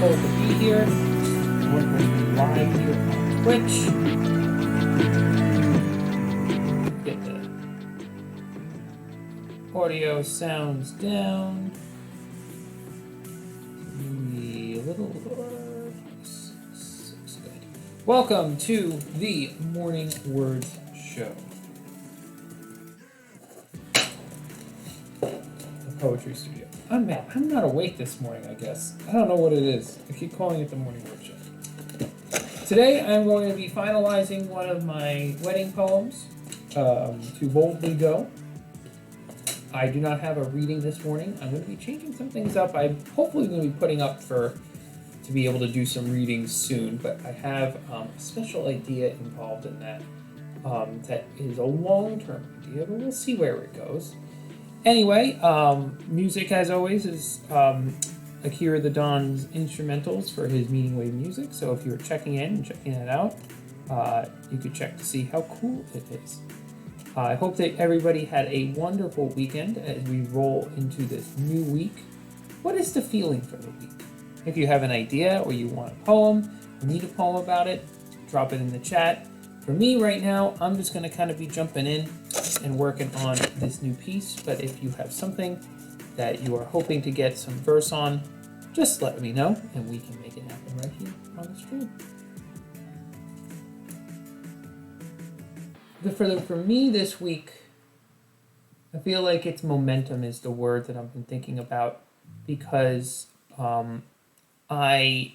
wonderful to be here. It's wonderful to be live here on Twitch. Get the audio sounds down. Maybe a little lower. Good. Welcome to the Morning Words Show. Poetry studio. I'm not awake this morning, I guess. I don't know what it is. I keep calling it the Morning Word Show. Today I'm going to be finalizing one of my wedding poems, To Boldly Go. I do not have a reading this morning. I'm going to be changing some things up. I'm hopefully going to be putting up to be able to do some readings soon, but I have a special idea involved in that that is a long-term idea, but we'll see where it goes. Anyway, music as always is Akira the Don's instrumentals for his Meaning Wave music. So if you're checking in and checking that out, you could check to see how cool it is. I hope that everybody had a wonderful weekend as we roll into this new week. What is the feeling for the week? If you have an idea or you want a poem, or need a poem about it, drop it in the chat. For me right now, I'm just going to kind of be jumping in and working on this new piece, but if you have something that you are hoping to get some verse on, just let me know and we can make it happen right here on the stream. For me this week, I feel like it's momentum is the word that I've been thinking about, because I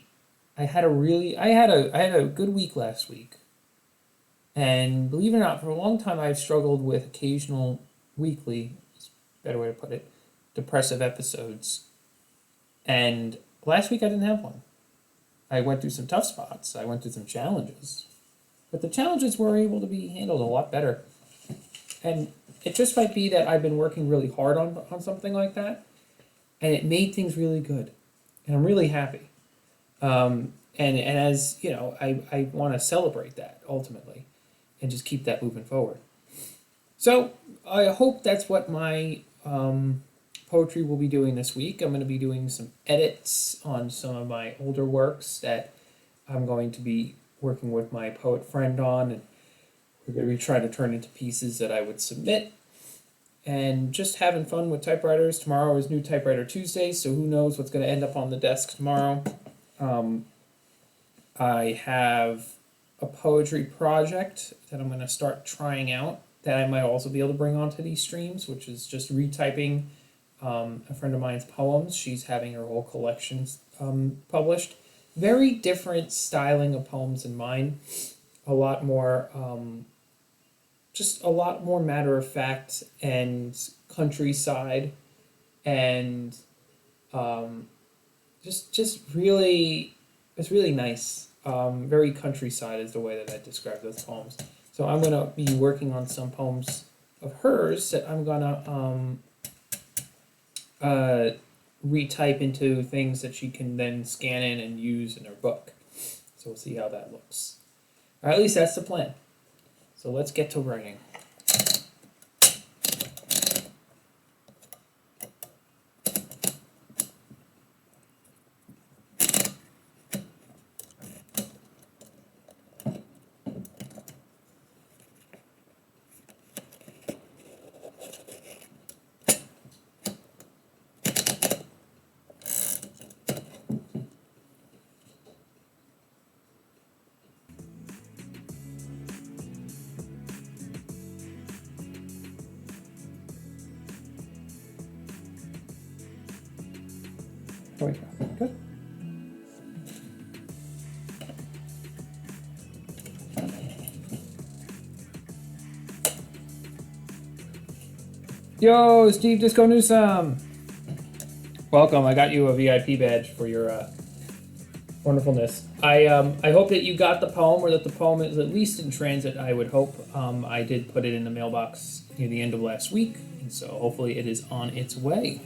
had a good week last week. And believe it or not, for a long time I've struggled with occasional weekly, is a better way to put it, depressive episodes. And last week I didn't have one. I went through some tough spots. I went through some challenges. But the challenges were able to be handled a lot better. And it just might be that I've been working really hard on something like that. And it made things really good. And I'm really happy. And as, you know, I want to celebrate that ultimately. And just keep that moving forward. So I hope that's what my poetry will be doing this week. I'm going to be doing some edits on some of my older works that I'm going to be working with my poet friend on, and we're going to be trying to turn into pieces that I would submit. And just having fun with typewriters. Tomorrow is New Typewriter Tuesday, so who knows what's going to end up on the desk tomorrow. I have a poetry project that I'm going to start trying out that I might also be able to bring onto these streams, which is just retyping a friend of mine's poems. She's having her whole collections published. Very different styling of poems than mine. A lot more, just a lot more matter of fact and countryside, and just really, it's really nice. Very countryside is the way that I describe those poems. So I'm going to be working on some poems of hers that I'm going to retype into things that she can then scan in and use in her book. So we'll see how that looks. Or at least that's the plan. So let's get to writing. Good. Yo, Steve Disco Newsome. Welcome. I got you a VIP badge for your wonderfulness. I hope that you got the poem, or that the poem is at least in transit. I would hope. I did put it in the mailbox near the end of last week, and so hopefully it is on its way.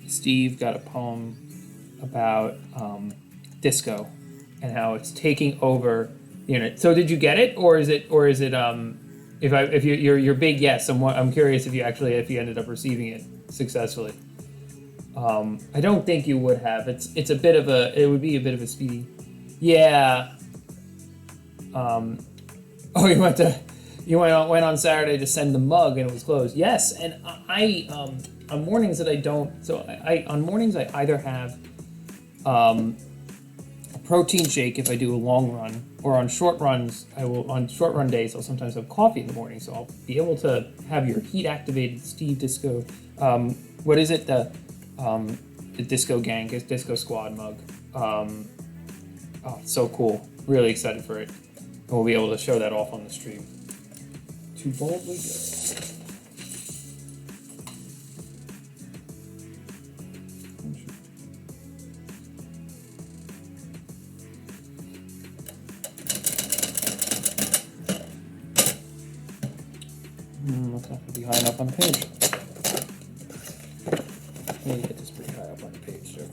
Steve got a poem about disco and how it's taking over the internet. So did you get it, or is it if you're big yes, I'm curious if you ended up receiving it successfully. I don't think you would have. It's a bit of a. It would be a bit of a speedy. Yeah. Oh, you went on Saturday to send the mug and it was closed. Yes, and I on mornings that I don't. So I on mornings I either have a protein shake if I do a long run, or on short runs on short run days I'll sometimes have coffee in the morning. So I'll be able to have your heat activated Steve Disco. What is it? The Disco Gang, Disco Squad mug. Oh, so cool. Really excited for it. And we'll be able to show that off on the stream. Too boldly go. That's not going to be high enough on the page. I need to get this pretty high up on the page there.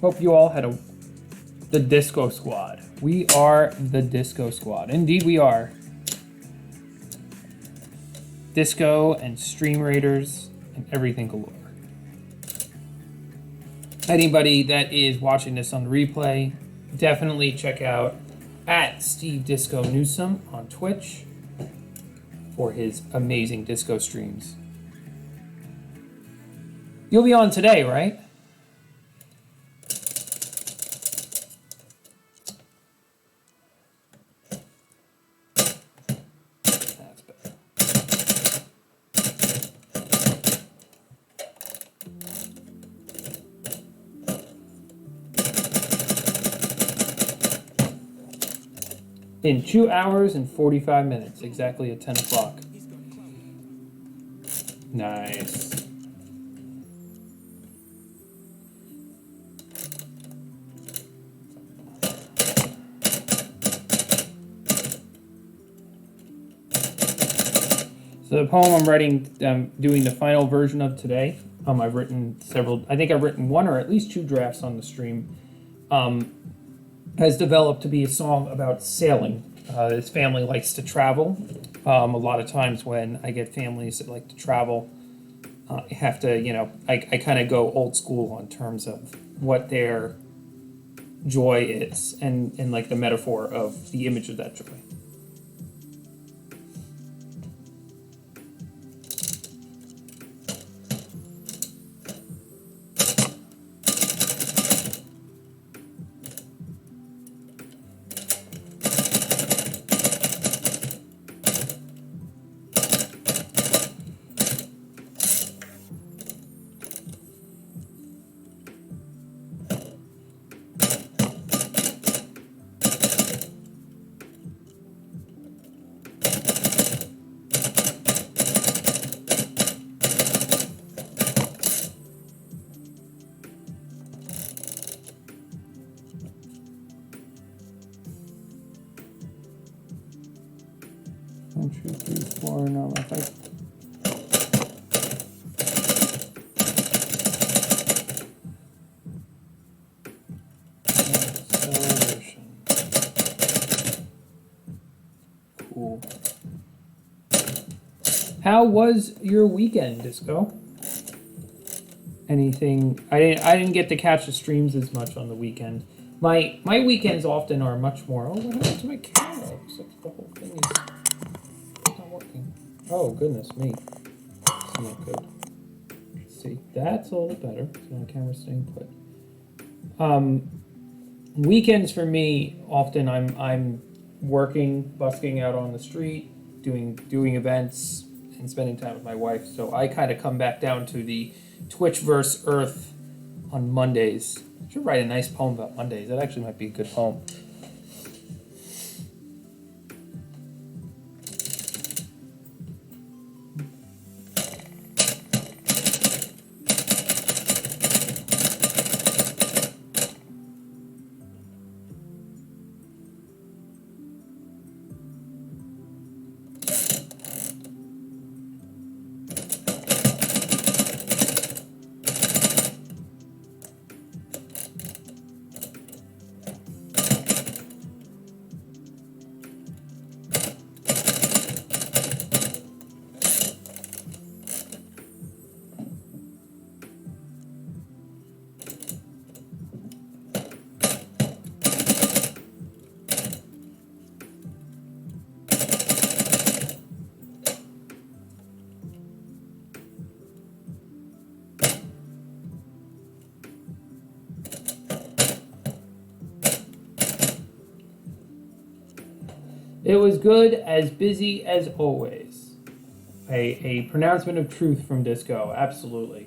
Hope you all had the Disco Squad. We are the Disco Squad. Indeed we are. Disco and Stream Raiders and everything galore. Anybody that is watching this on replay, definitely check out at Steve Disco Newsome on Twitch for his amazing disco streams. You'll be on today, right? That's better. In 2 hours and 45 minutes, exactly at 10 o'clock. Nice. So the poem I'm writing, doing the final version of today. I've written several. I think I've written one or at least 2 drafts on the stream. Has developed to be a song about sailing. His family likes to travel. A lot of times when I get families that like to travel, I have to, I kind of go old school on terms of what their joy is and like the metaphor of the image of that joy. One, two, three, four, no, five. Acceleration. Cool. How was your weekend, Disco? Anything? I didn't get to catch the streams as much on the weekend. My weekends often are much more. Oh, what happened to my camera? Looks like the whole thing is not working. Oh goodness me, that's not good. Let's see, that's a little bit better. So my camera's staying put. Weekends for me often I'm working, busking out on the street, doing events, and spending time with my wife. So I kind of come back down to the Twitch verse Earth on Mondays. I should write a nice poem about Mondays. That actually might be a good poem. It was good, as busy as always. A pronouncement of truth from Disco, absolutely.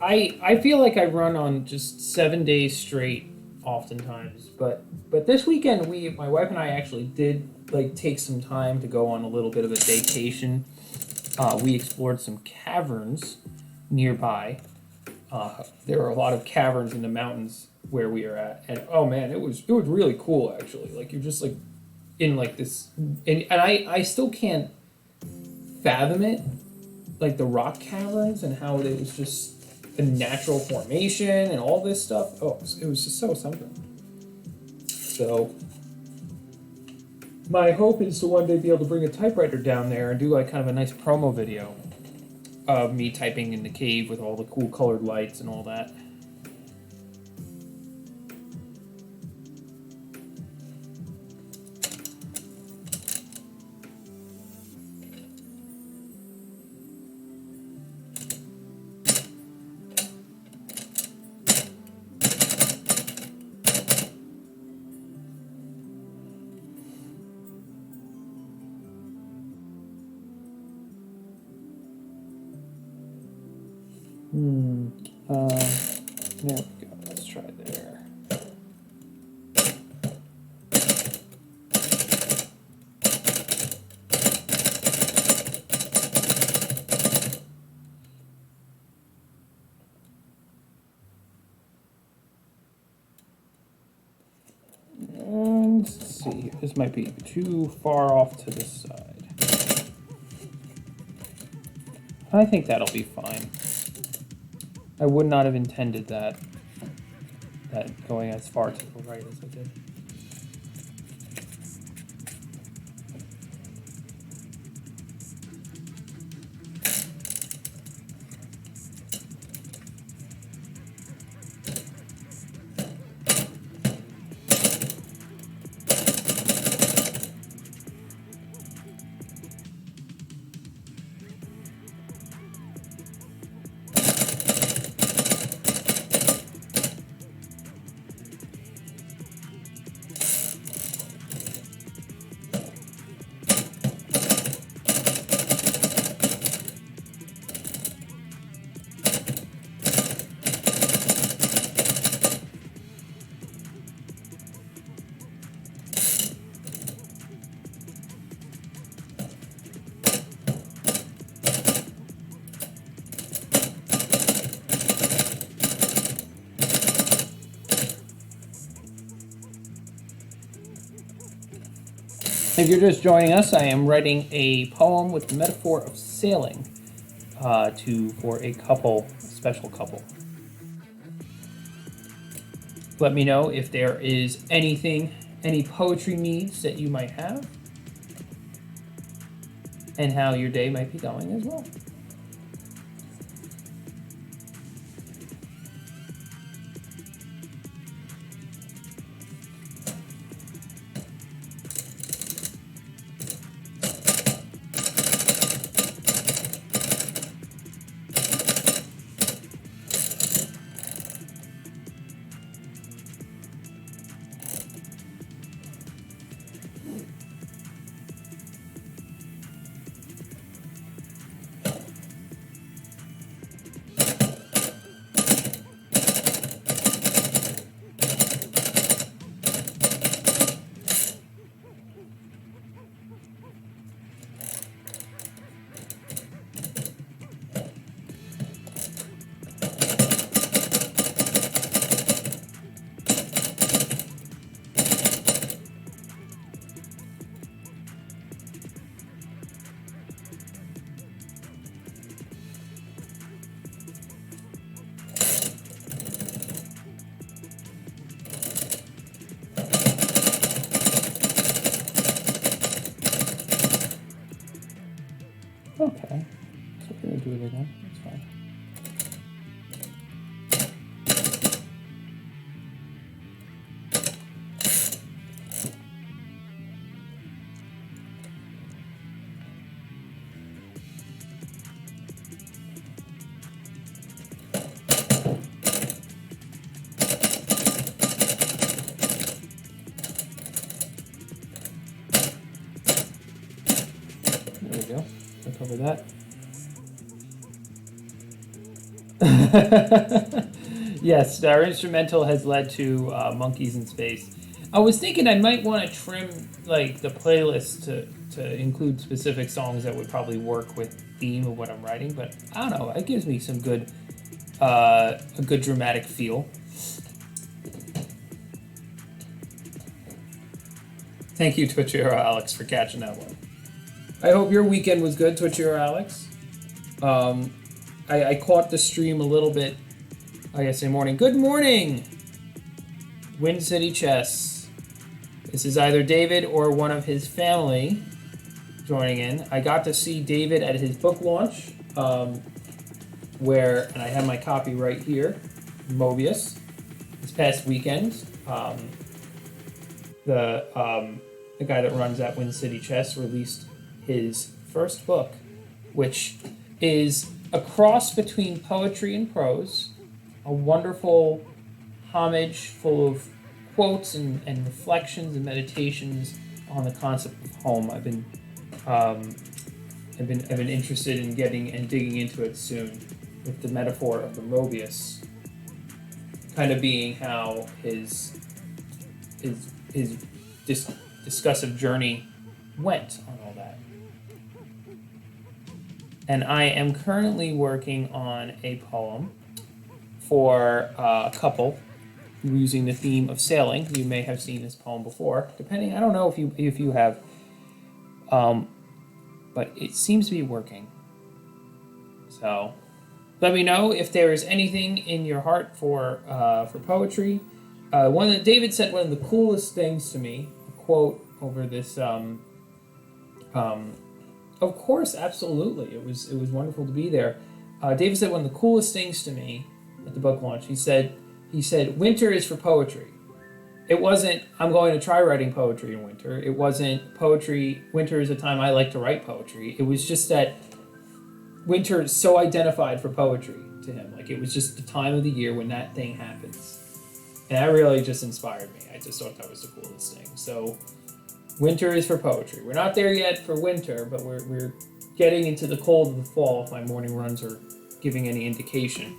I feel like I run on just 7 days straight, oftentimes, but this weekend my wife and I actually did like take some time to go on a little bit of a vacation. We explored some caverns nearby. There are a lot of caverns in the mountains where we are at, and oh man, it was really cool actually. Like you're just like in like this, and I still can't fathom it, like the rock caverns and how it was just a natural formation and all this stuff. Oh, it was just so something. So my hope is to one day be able to bring a typewriter down there and do like kind of a nice promo video of me typing in the cave with all the cool colored lights and all that. There we go. Let's try there. And let's see. This might be too far off to this side. I think that'll be fine. I would not have intended that going as far to the right as I did. If you're just joining us, I am writing a poem with the metaphor of sailing for a couple, a special couple. Let me know if there is anything, any poetry needs that you might have, and how your day might be going as well. Okay, so we're gonna do it again. That's fine. go. I'll cover that. Yes, our instrumental has led to Monkeys in Space. I was thinking I might want to trim like the playlist to include specific songs that would probably work with the theme of what I'm writing, but I don't know. It gives me some good, a good dramatic feel. Thank you, Twitchero Alex, for catching that one. I hope your weekend was good, Twitchero Alex. I caught the stream a little bit yesterday morning. Good morning, Wind City Chess. This is either David or one of his family joining in. I got to see David at his book launch, and I have my copy right here, Mobius, this past weekend. The guy that runs at Wind City Chess released his first book, which is a cross between poetry and prose, a wonderful homage full of quotes and reflections and meditations on the concept of home. I've been interested in getting and digging into it soon, with the metaphor of the Mobius kind of being how his discussive journey went on all that. And I am currently working on a poem for a couple using the theme of sailing. You may have seen this poem before, depending. I don't know if you have, but it seems to be working. So let me know if there is anything in your heart for poetry. One that David said, one of the coolest things to me, a quote over this. Of course, absolutely. It was wonderful to be there. David said one of the coolest things to me at the book launch. He said, winter is for poetry. It wasn't, I'm going to try writing poetry in winter. It wasn't poetry, winter is a time I like to write poetry. It was just that winter is so identified for poetry to him. Like, it was just the time of the year when that thing happens. And that really just inspired me. I just thought that was the coolest thing. So winter is for poetry. We're not there yet for winter, but we're getting into the cold of the fall, if my morning runs are giving any indication.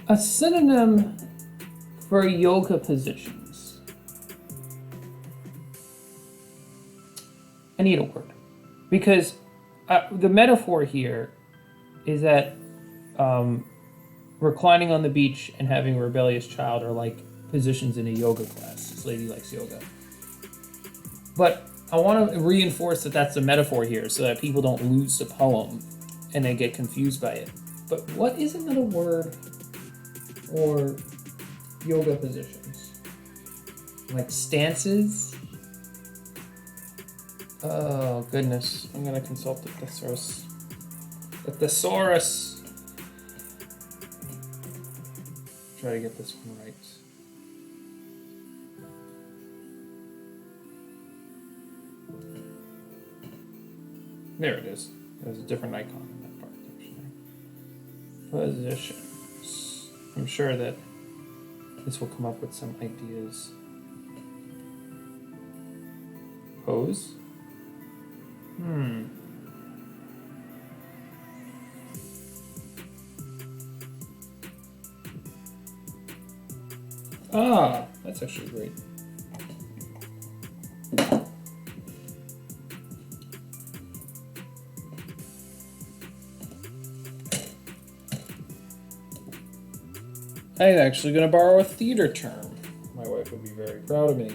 A synonym for yoga positions. I need a word. Because the metaphor here is that reclining on the beach and having a rebellious child are like positions in a yoga class. This lady likes yoga. But I want to reinforce that that's a metaphor here so that people don't lose the poem and they get confused by it. But what is another word for yoga positions? Like stances? Oh, goodness. I'm going to consult the thesaurus. The thesaurus. Try to get this one right. There it is. There's a different icon in that part. Positions. I'm sure that this will come up with some ideas. Pose. Ah, that's actually great. I'm actually going to borrow a theater term. My wife would be very proud of me.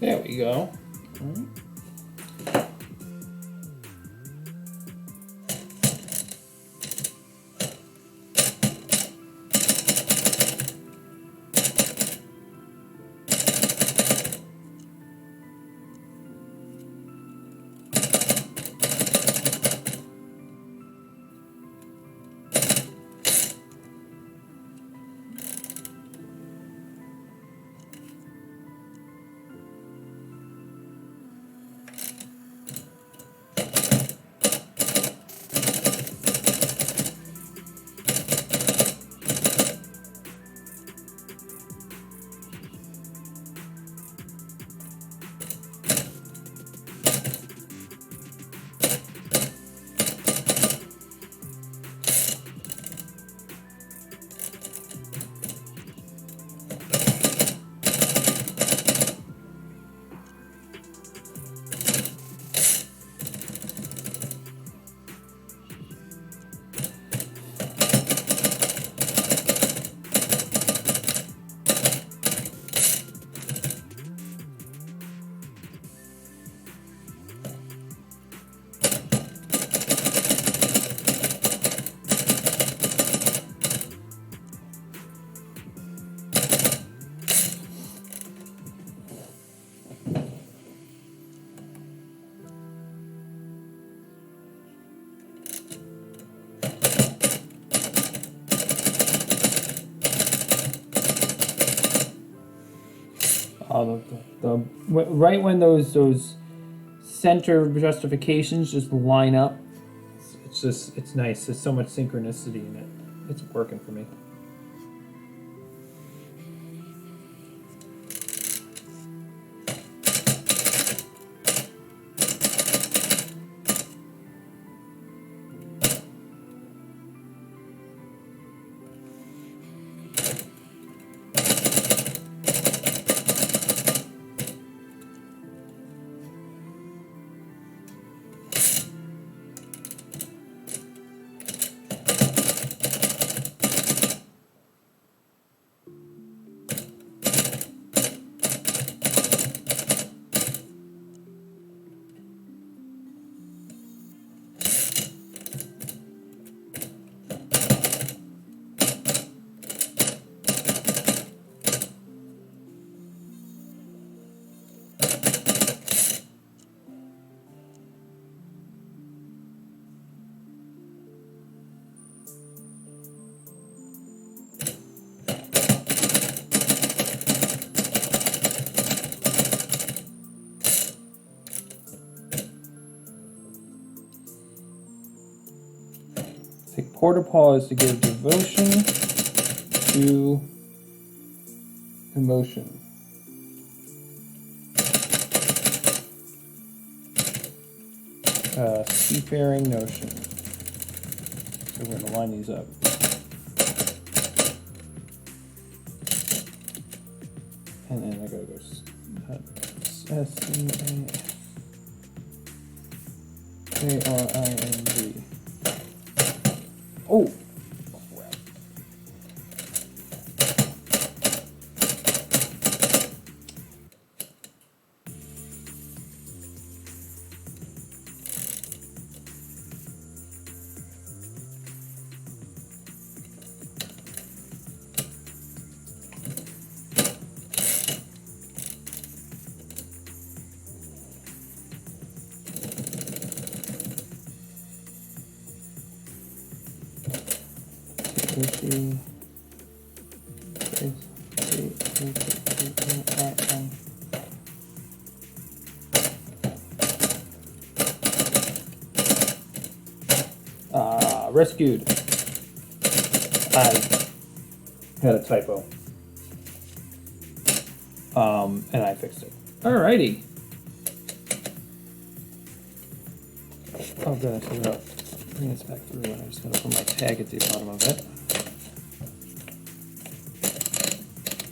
There we go. Right when those center justifications just line up, it's nice. There's so much synchronicity in it. It's working for me. Take porta pause to give devotion to emotion. Seafaring notion. So we're going to line these up. And then I gotta go S-C-A-F-A-R-I-N-G. Oh! Crap. Rescued. I had a typo. And I fixed it. Alrighty. Oh, good. So I'll bring this back through, and I'm just going to put my tag at the bottom of it.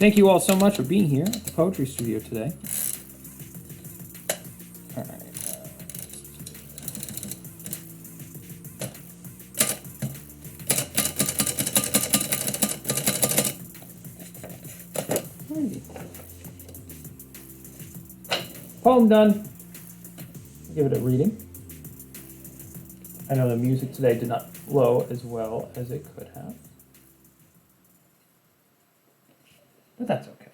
Thank you all so much for being here at the Poetry Studio today. All right. Poem done. Give it a reading. I know the music today did not flow as well as it could have, but that's okay.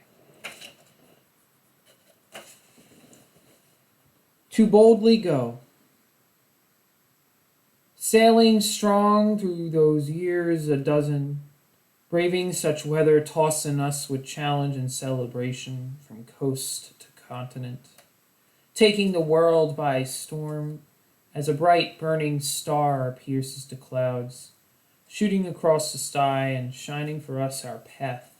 To boldly go, sailing strong through those years a dozen, braving such weather, tossing us with challenge and celebration from coast to continent, taking the world by storm as a bright burning star pierces the clouds, shooting across the sky and shining for us our path,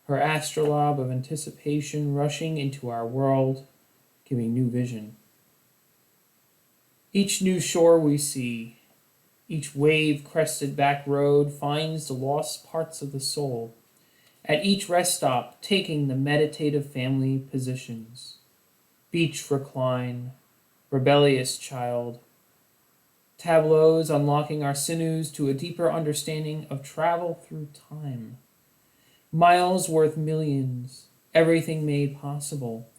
her astrolabe of anticipation rushing into our world, giving new vision. Each new shore we see, each wave-crested back road finds the lost parts of the soul, at each rest stop taking the meditative family positions. Beach recline, rebellious child, tableaus unlocking our sinews to a deeper understanding of travel through time. Miles worth millions, everything made possible,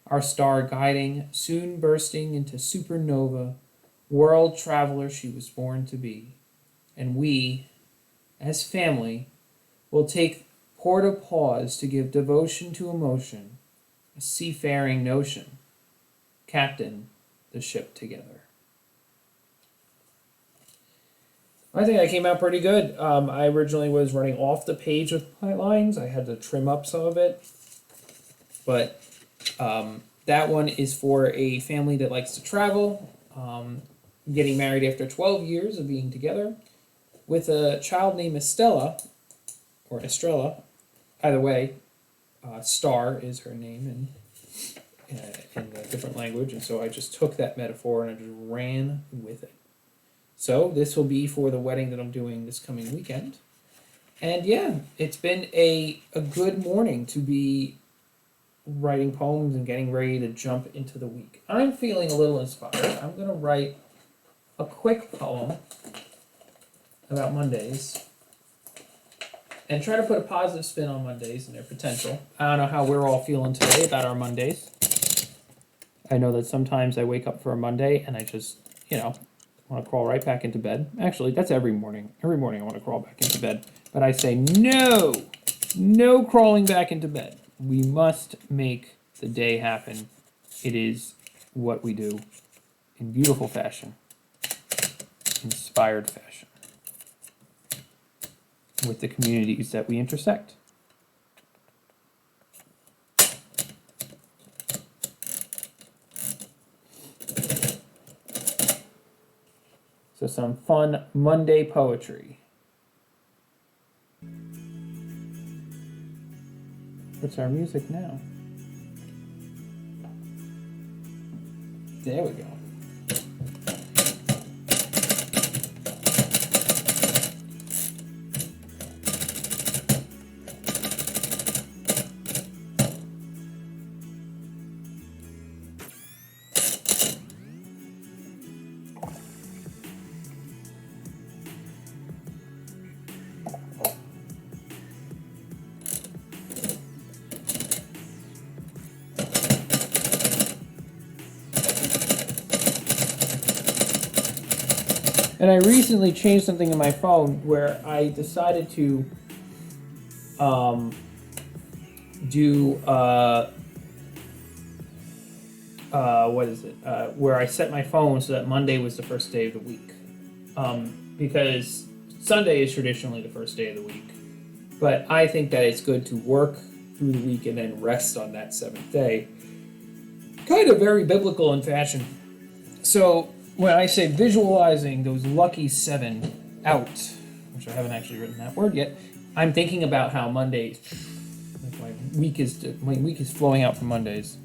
our star guiding, soon bursting into supernova, world traveler she was born to be. And we, as family, will take port a pause to give devotion to emotion, a seafaring notion, captain the ship together. I think that came out pretty good. I originally was running off the page with my lines. I had to trim up some of it. But that one is for a family that likes to travel, getting married after 12 years of being together, with a child named Estella, or Estrella. Either way, Star is her name in a different language, and so I just took that metaphor and I just ran with it. So this will be for the wedding that I'm doing this coming weekend. And yeah, it's been a good morning to be writing poems and getting ready to jump into the week. I'm feeling a little inspired. I'm going to write a quick poem about Mondays and try to put a positive spin on Mondays and their potential. I don't know how we're all feeling today about our Mondays. I know that sometimes I wake up for a Monday and I just, want to crawl right back into bed. Actually, that's every morning. Every morning I want to crawl back into bed. But I say, no crawling back into bed. We must make the day happen. It is what we do in beautiful fashion, inspired fashion, with the communities that we intersect. So some fun Monday poetry. What's our music now? There we go. And I recently changed something in my phone where I decided to where I set my phone so that Monday was the first day of the week. Because Sunday is traditionally the first day of the week. But I think that it's good to work through the week and then rest on that seventh day. Kind of very biblical in fashion. So when I say visualizing those lucky 7 out, which I haven't actually written that word yet, I'm thinking about how Mondays, like my week is flowing out from Mondays.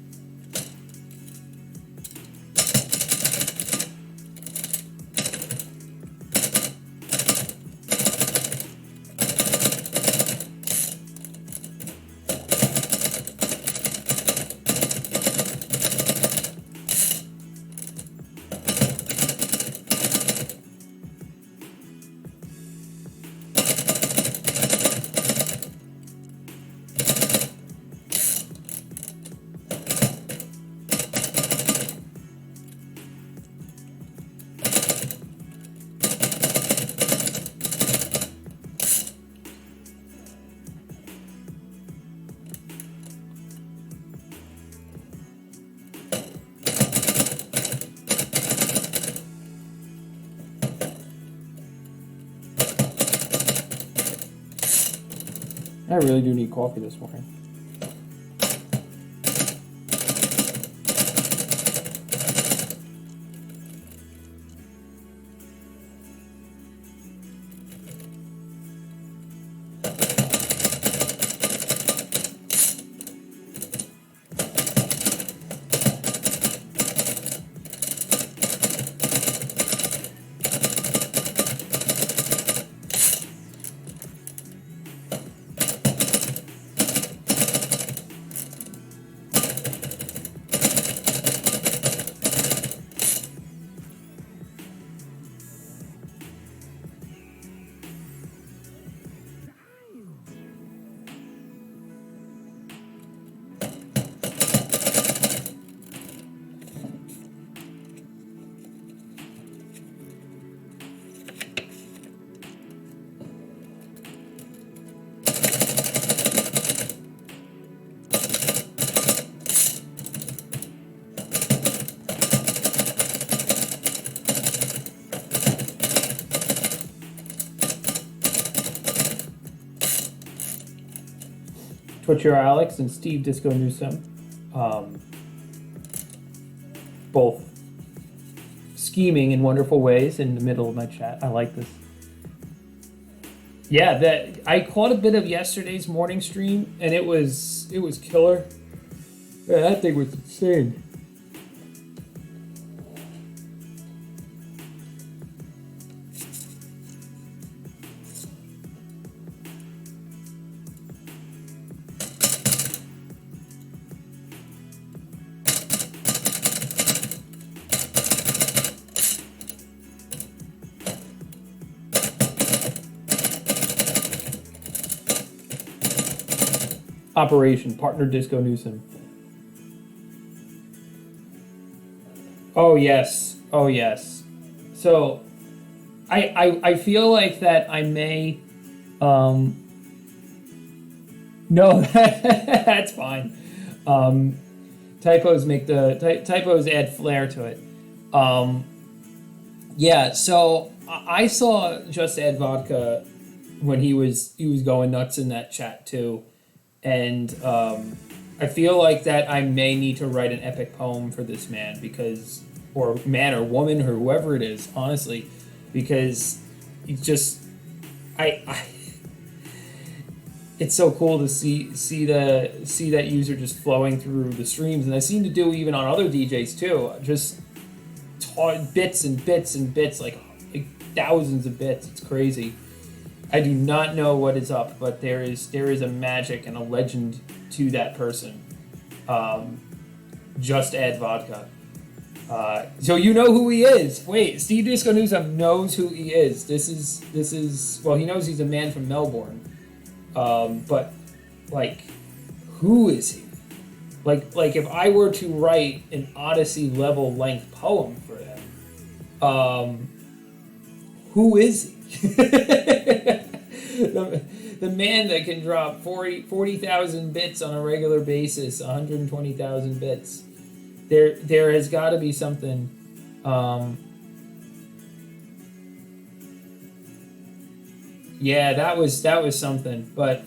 I really do need coffee this morning. Twitcher Alex and Steve Disco Newsome, both scheming in wonderful ways in the middle of my chat. I like this. Yeah, that I caught a bit of yesterday's morning stream, and it was killer. Yeah, that thing was insane. Operation Partner Disco Newsom. Oh yes, oh yes. So, I feel like that I may, no, that's fine. Typos make typos add flair to it. Yeah. So I saw Just Add Vodka when he was going nuts in that chat too. And I feel like that I may need to write an epic poem for this man or man or woman or whoever it is, honestly, because it's just, it's so cool to see that user just flowing through the streams, and I seem to do even on other DJs too, just bits and bits and bits, like thousands of bits. It's crazy. I do not know what is up, but there is a magic and a legend to that person. Just Add Vodka. So you know who he is. Wait, Steve Disco Newsom knows who he is. This is well, he knows he's a man from Melbourne. But like, who is he? Like if I were to write an Odyssey level length poem for him, who is he? the man that can drop 40,000 bits on a regular basis, 120,000 bits. There has got to be something. Yeah, that was something. But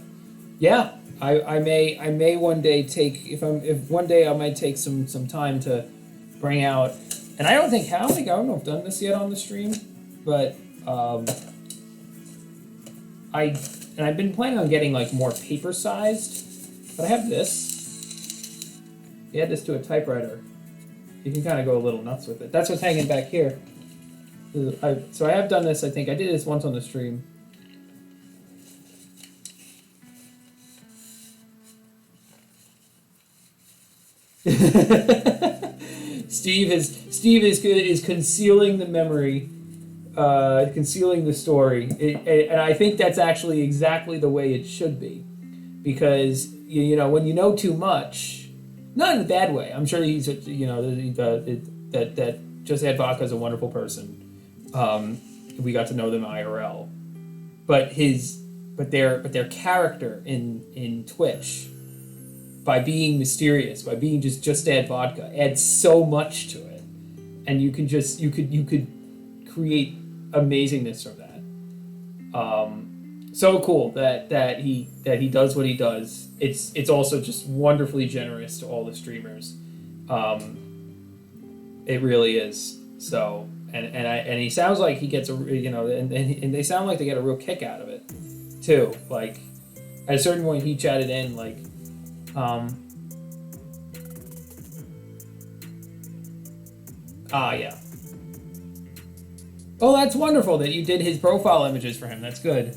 yeah, I may one day if one day I might take some time to bring out. And I don't know if I've done this yet on the stream, but I've been planning on getting like more paper sized, but I have this. You add this to a typewriter, you can kind of go a little nuts with it. That's what's hanging back here. So I have done this. I think I did this once on the stream. Steve is concealing the memory. Concealing the story, and I think that's actually exactly the way it should be, because you know when you know too much, not in a bad way. I'm sure he's that Just Add Vodka is a wonderful person. We got to know them IRL, but their character in Twitch, by being mysterious, by being just Add Vodka, adds so much to it, and you could create amazingness from that. so cool that he does what he does. It's also just wonderfully generous to all the streamers. It really is. So and he sounds like he gets and they sound like they get a real kick out of it too. Like at a certain point he chatted in like yeah. Oh, that's wonderful that you did his profile images for him. That's good.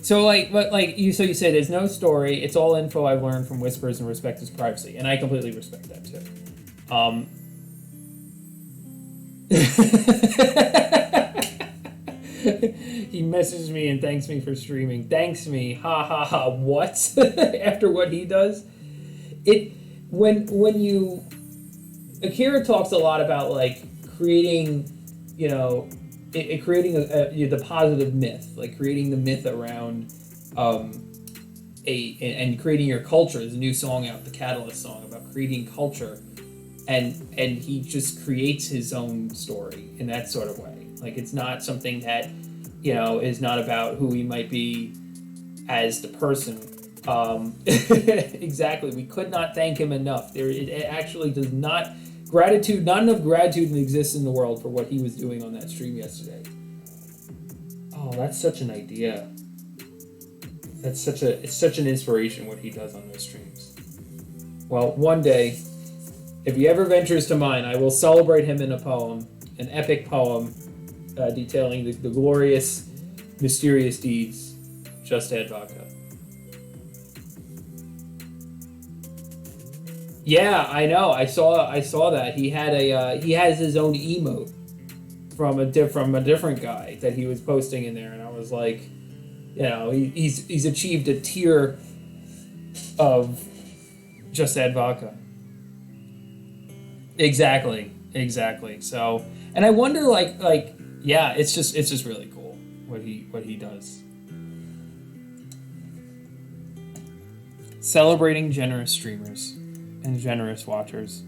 So you say there's no story. It's all info I've learned from whispers and respect his privacy, and I completely respect that too. He messages me and thanks me for streaming. Thanks me, ha ha ha. What? After what he does, when you Akira talks a lot about like creating, creating the positive myth, like creating the myth around and creating your culture. There's a new song out, the Catalyst song, about creating culture, and he just creates his own story in that sort of way. Like it's not something that is not about who he might be as the person. Exactly. We could not thank him enough. It actually does not. Gratitude, not enough gratitude exists in the world for what he was doing on that stream yesterday. Oh, that's such an idea. It's such an inspiration what he does on those streams. Well, one day, if he ever ventures to mine, I will celebrate him in a poem, an epic poem, detailing the glorious, mysterious deeds of Just Add Vodka. Yeah, I know. I saw that he had he has his own emote from a different guy that he was posting in there, and I was like, he's achieved a tier of Just Add Vodka. Exactly. So, and I wonder, yeah, it's just really cool what he does. Celebrating generous streamers and generous watchers.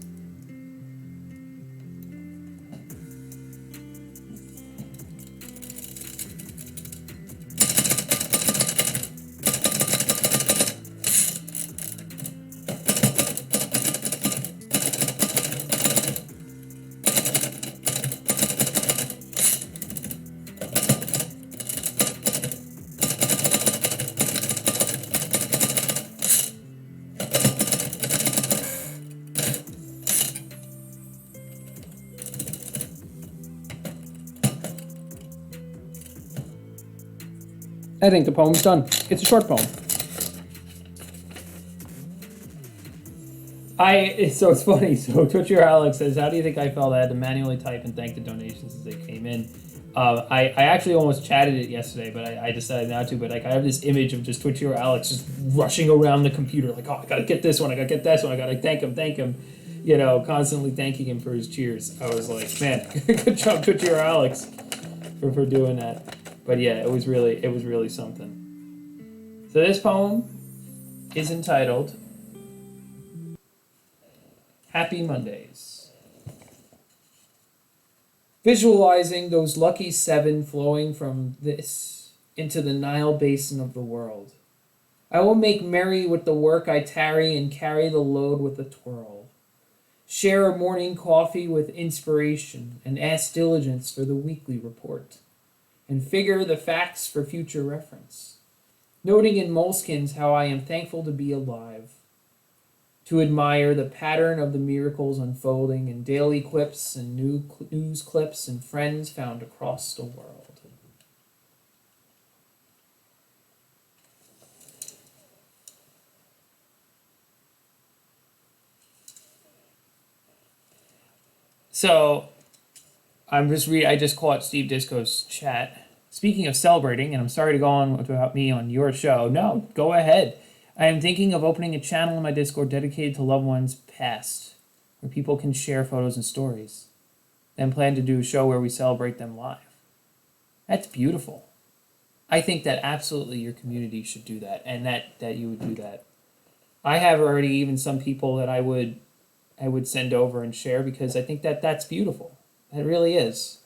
I think the poem's done. It's a short poem. So it's funny. So Twitcher Alex says, "How do you think I felt? I had to manually type and thank the donations as they came in." I actually almost chatted it yesterday, but I decided not to. But I have this image of just Twitcher Alex just rushing around the computer, like, "Oh, I gotta get this one. I gotta get this one. I gotta thank him." Constantly thanking him for his cheers. I was like, man, good job, Twitcher Alex, for doing that. But yeah, it was really something. So this poem is entitled Happy Mondays. Visualizing those lucky 7 flowing from this into the Nile basin of the world. I will make merry with the work I tarry and carry the load with a twirl. Share a morning coffee with inspiration and ask diligence for the weekly report. And figure the facts for future reference, noting in moleskins how I am thankful to be alive, to admire the pattern of the miracles unfolding in daily quips and news clips and friends found across the world. So I just caught Steve Disco's chat. Speaking of celebrating, and I'm sorry to go on about me on your show. No, go ahead. I am thinking of opening a channel in my Discord dedicated to loved ones past, where people can share photos and stories. Then plan to do a show where we celebrate them live. That's beautiful. I think that absolutely your community should do that, and that you would do that. I have already even some people that I would send over and share because I think that's beautiful. It really is.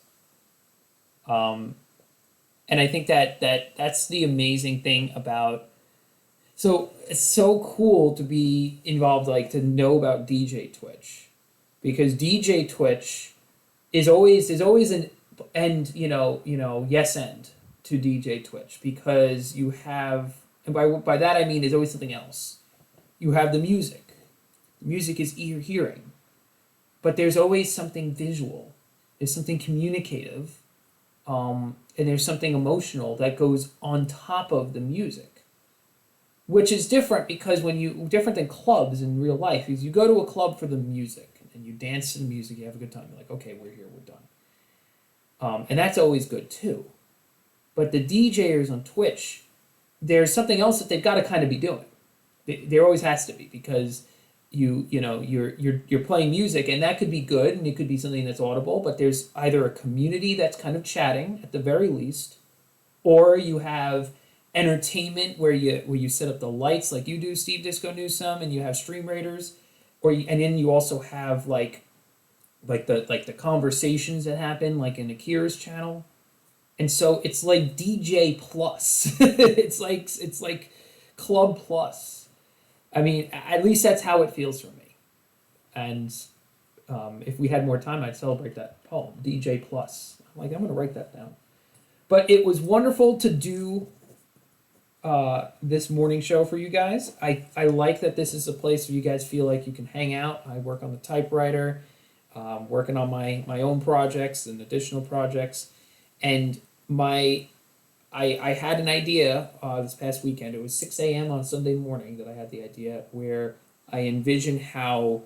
And I think that's the amazing thing about. So it's so cool to be involved, like to know about DJ Twitch, because DJ Twitch is always an end, yes end to DJ Twitch, because you have, and by that I mean there's always something else. You have the music. Music is ear hearing, but there's always something visual. There's something communicative, and there's something emotional that goes on top of the music, which is different because different than clubs in real life, is you go to a club for the music and you dance to the music, you have a good time. You're like, okay, we're here, we're done. And that's always good too. But the DJers on Twitch, there's something else that they've got to kind of be doing. There always has to be, because you're playing music, and that could be good and it could be something that's audible, but there's either a community that's kind of chatting at the very least, or you have entertainment where you set up the lights like you do, Steve Disco Newsome, and you have stream raiders, and then you also have like the conversations that happen like in Akira's channel. And so it's like DJ plus. it's like Club plus. I mean, at least that's how it feels for me. And if we had more time, I'd celebrate that poem, DJ plus. I'm going to write that down. But it was wonderful to do this morning show for you guys. I like that this is a place where you guys feel like you can hang out. I work on the typewriter, working on my own projects and additional projects. And I had an idea this past weekend. It was 6 a.m. on Sunday morning that I had the idea, where I envisioned how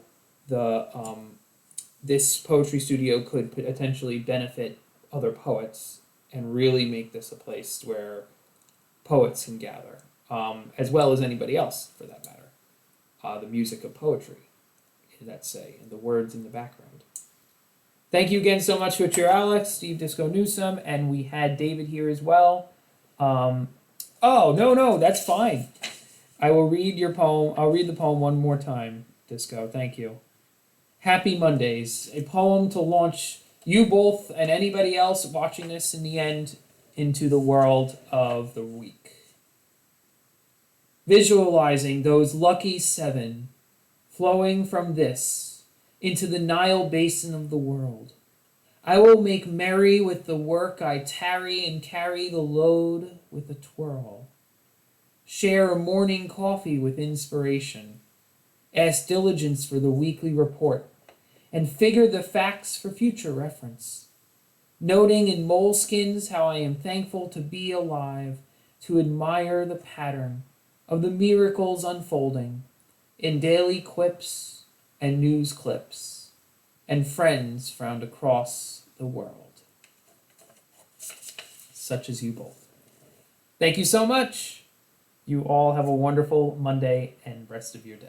this poetry studio could potentially benefit other poets and really make this a place where poets can gather, as well as anybody else for that matter. The music of poetry, let's say, and the words in the background. Thank you again so much, Richard Alex, Steve Disco Newsome, and we had David here as well. Oh, no, that's fine. I will read your poem. I'll read the poem one more time, Disco. Thank you. Happy Mondays, a poem to launch you both and anybody else watching this in the end into the world of the week. Visualizing those lucky 7 flowing from this into the Nile basin of the world. I will make merry with the work I tarry, and carry the load with a twirl. Share a morning coffee with inspiration. Ask diligence for the weekly report, and figure the facts for future reference. Noting in moleskins how I am thankful to be alive, to admire the pattern of the miracles unfolding in daily quips and news clips, and friends found across the world, such as you both. Thank you so much. You all have a wonderful Monday and rest of your day.